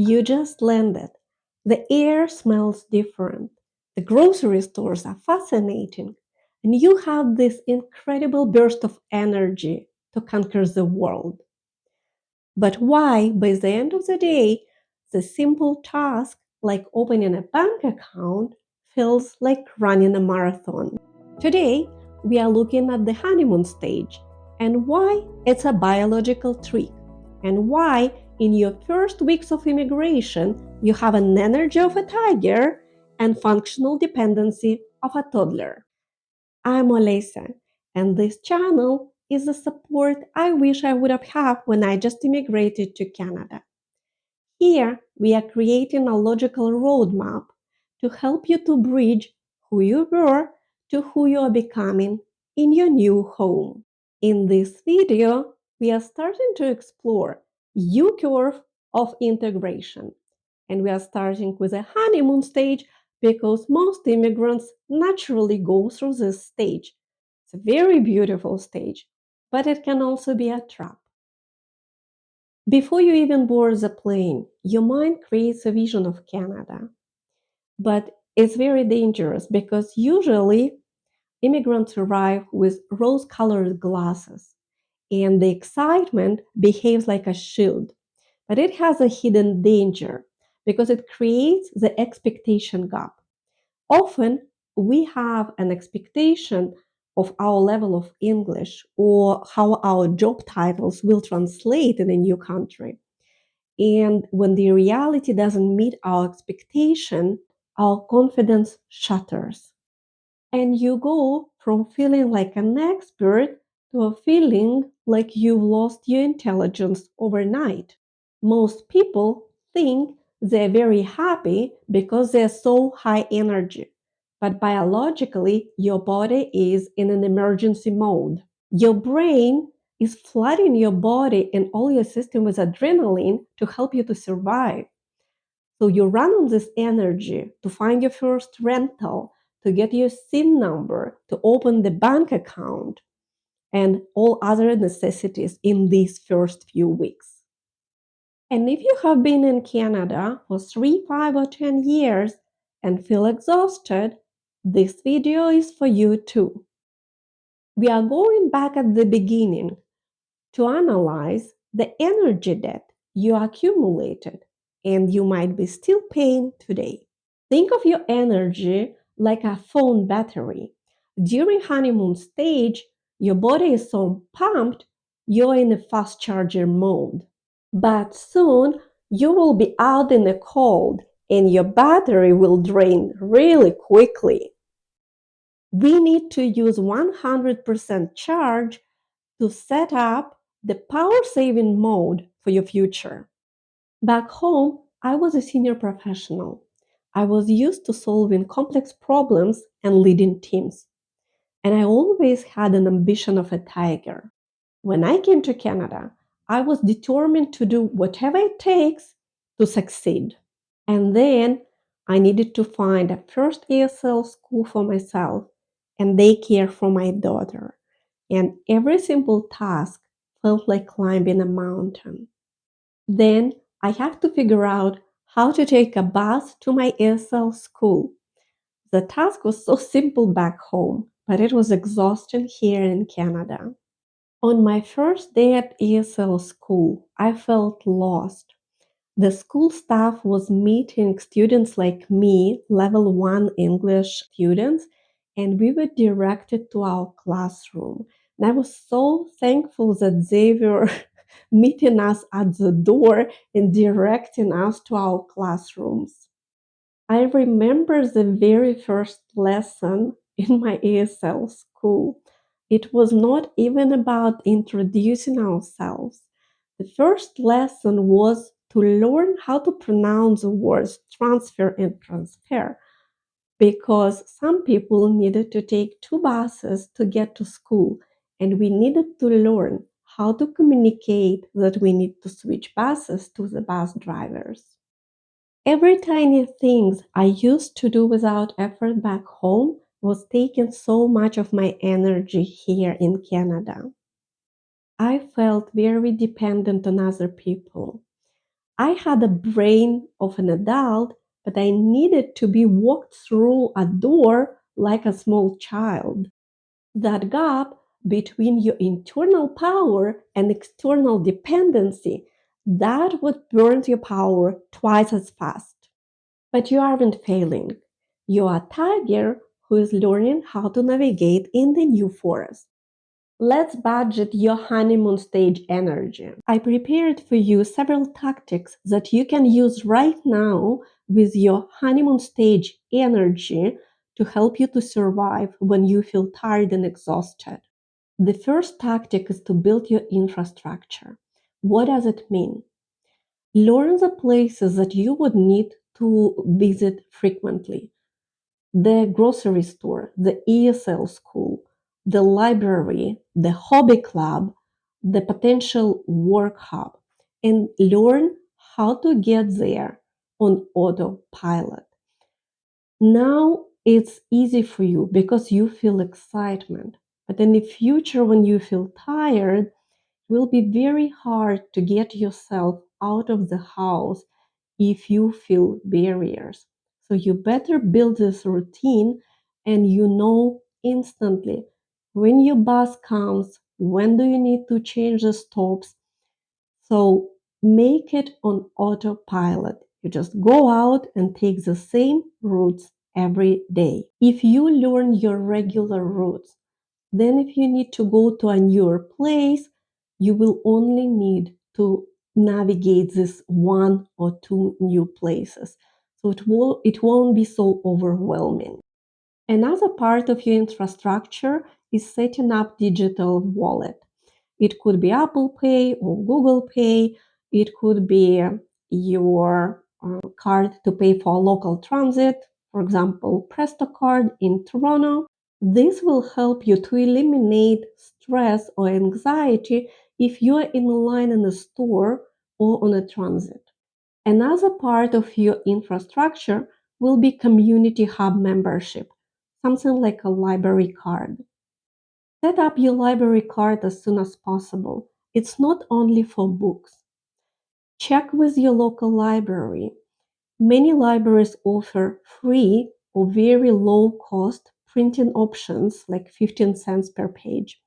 You just landed. The air smells different. The grocery stores are fascinating. And you have this incredible burst of energy to conquer the world. But why, by the end of the day, the simple task like opening a bank account feels like running a marathon? Today, we are looking at the honeymoon stage and why it's a biological trick, and why, in your first weeks of immigration, you have an energy of a tiger and functional dependency of a toddler. I'm Olesya, and this channel is the support I wish I would have had when I just immigrated to Canada. Here, we are creating a logical roadmap to help you to bridge who you were to who you are becoming in your new home. In this video, we are starting to explore U-curve of integration, and we are starting with a honeymoon stage because most immigrants naturally go through this stage. It's a very beautiful stage, but it can also be a trap. Before you even board the plane, your mind creates a vision of Canada. But it's very dangerous because usually immigrants arrive with rose colored glasses, and the excitement behaves like a shield. But it has a hidden danger because it creates the expectation gap. Often, we have an expectation of our level of English or how our job titles will translate in a new country. And when the reality doesn't meet our expectation, our confidence shatters. And you go from feeling like an expert to a feeling like you've lost your intelligence overnight. Most people think they're very happy because they're so high energy. But biologically, your body is in an emergency mode. Your brain is flooding your body and all your system with adrenaline to help you to survive. So you run on this energy to find your first rental, to get your SIN number, to open the bank account, and all other necessities in these first few weeks. And if you have been in Canada for 3, 5, or 10 years and feel exhausted, this video is for you too. We are going back at the beginning to analyze the energy debt you accumulated and you might be still paying today. Think of your energy like a phone battery. During honeymoon stage, your body is so pumped, you're in a fast charger mode. But soon you will be out in the cold and your battery will drain really quickly. We need to use 100% charge to set up the power saving mode for your future. Back home, I was a senior professional. I was used to solving complex problems and leading teams. And I always had an ambition of a tiger. When I came to Canada, I was determined to do whatever it takes to succeed. And then I needed to find a first ESL school for myself and daycare for my daughter. And every simple task felt like climbing a mountain. Then I have to figure out how to take a bus to my ESL school. The task was so simple back home, but it was exhausting here in Canada. On my first day at ESL school, I felt lost. The school staff was meeting students like me, level 1 English students, and we were directed to our classroom. And I was so thankful that they were meeting us at the door and directing us to our classrooms. I remember the very first lesson in my ESL school. It was not even about introducing ourselves. The first lesson was to learn how to pronounce the words transfer and transfer because some people needed to take two buses to get to school, and we needed to learn how to communicate that we need to switch buses to the bus drivers. Every tiny thing I used to do without effort back home was taking so much of my energy here in Canada. I felt very dependent on other people. I had the brain of an adult, but I needed to be walked through a door like a small child. That gap between your internal power and external dependency, that would burn your power twice as fast. But you aren't failing. You're a tiger who is learning how to navigate in the new forest. Let's budget your honeymoon stage energy. I prepared for you several tactics that you can use right now with your honeymoon stage energy to help you to survive when you feel tired and exhausted. The first tactic is to build your infrastructure. What does it mean? Learn the places that you would need to visit frequently: the grocery store, the ESL school, the library, the hobby club, the potential work hub, and learn how to get there on autopilot. Now it's easy for you because you feel excitement. But in the future, when you feel tired, it will be very hard to get yourself out of the house if you feel barriers. So you better build this routine and you know instantly when your bus comes, when do you need to change the stops. So make it on autopilot. You just go out and take the same routes every day. If you learn your regular routes, then if you need to go to a newer place, you will only need to navigate this one or two new places. So it won't be so overwhelming. Another part of your infrastructure is setting up digital wallet. It could be Apple Pay or Google Pay. It could be your card to pay for local transit, for example, Presto card in Toronto. This will help you to eliminate stress or anxiety if you are in a line in a store or on a transit. Another part of your infrastructure will be community hub membership, something like a library card. Set up your library card as soon as possible. It's not only for books. Check with your local library. Many libraries offer free or very low cost printing options like 15 cents per page.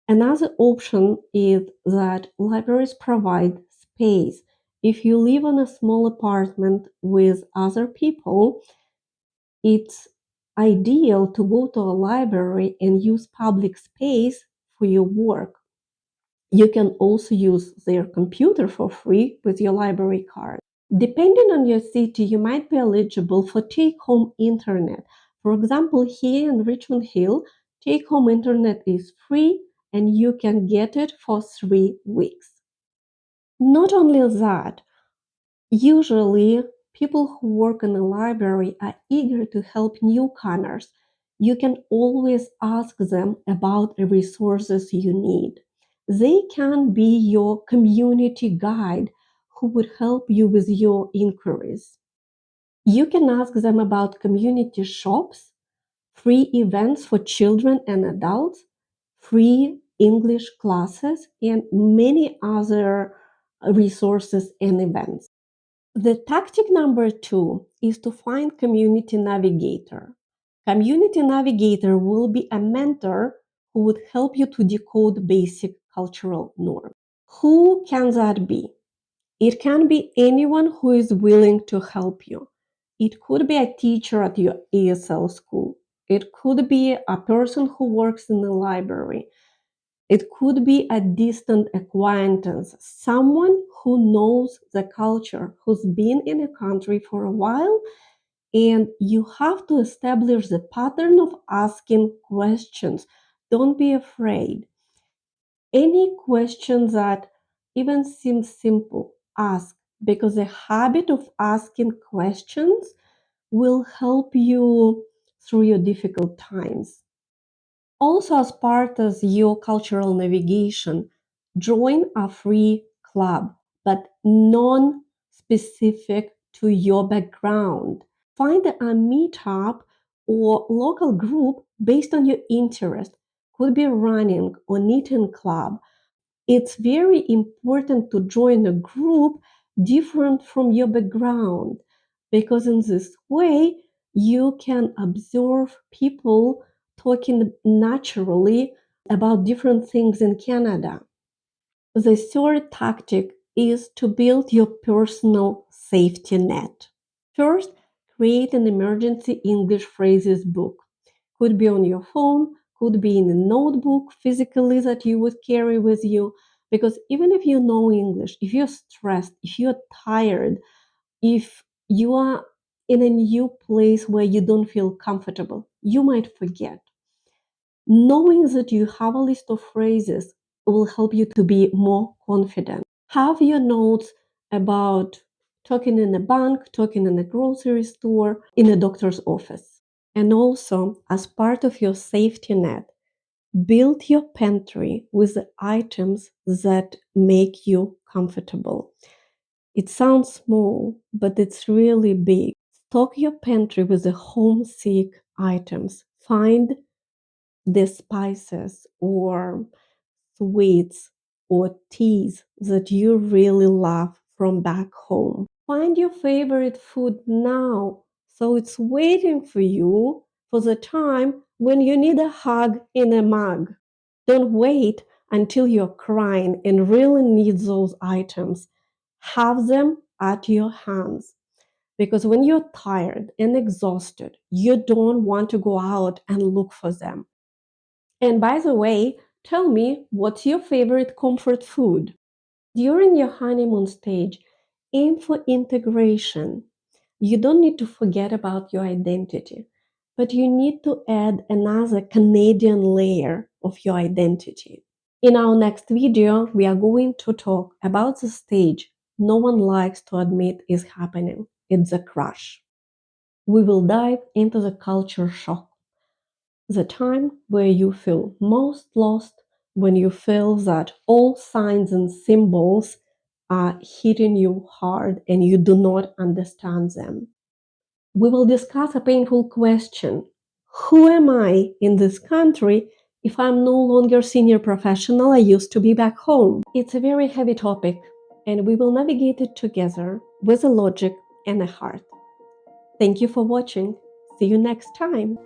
Another option is that libraries provide space. If you live in a small apartment with other people, it's ideal to go to a library and use public space for your work. You can also use their computer for free with your library card. Depending on your city, you might be eligible for take home internet. For example, here in Richmond Hill, take home internet is free and you can get it for 3 weeks. Not only that, usually people who work in a library are eager to help newcomers. You can always ask them about the resources you need. They can be your community guide who would help you with your inquiries. You can ask them about community shops, free events for children and adults, free English classes, and many other resources and events. The tactic number two is to find Community Navigator. Community Navigator will be a mentor who would help you to decode basic cultural norms. Who can that be? It can be anyone who is willing to help you. It could be a teacher at your ESL school. It could be a person who works in the library. It could be a distant acquaintance, someone who knows the culture, who's been in a country for a while, and you have to establish the pattern of asking questions. Don't be afraid. Any question that even seems simple, ask, because the habit of asking questions will help you through your difficult times. Also, as part of your cultural navigation, join a free club, but non specific to your background. Find a meetup or local group based on your interest. Could be running or knitting club. It's very important to join a group different from your background, because in this way you can observe people talking naturally about different things in Canada. The third tactic is to build your personal safety net. First, create an emergency English phrases book. Could be on your phone, could be in a notebook physically that you would carry with you. Because even if you know English, if you're stressed, if you're tired, if you are in a new place where you don't feel comfortable, you might forget. Knowing that you have a list of phrases will help you to be more confident. Have your notes about talking in a bank, talking in a grocery store, in a doctor's office. And also, as part of your safety net, build your pantry with the items that make you comfortable. It sounds small, but it's really big. Stock your pantry with the homesick items. Find the spices or sweets or teas that you really love from back home. Find your favorite food now, so it's waiting for you for the time when you need a hug in a mug. Don't wait until you're crying and really need those items. Have them at your hands. Because when you're tired and exhausted, you don't want to go out and look for them. And by the way, tell me, what's your favorite comfort food? During your honeymoon stage, aim for integration. You don't need to forget about your identity, but you need to add another Canadian layer of your identity. In our next video, we are going to talk about the stage no one likes to admit is happening. It's a crush. We will dive into the culture shock, the time where you feel most lost, when you feel that all signs and symbols are hitting you hard and you do not understand them. We will discuss a painful question: who am I in this country if I'm no longer senior professional I used to be back home? It's a very heavy topic, and we will navigate it together with a logic and a heart. Thank you for watching. See you next time.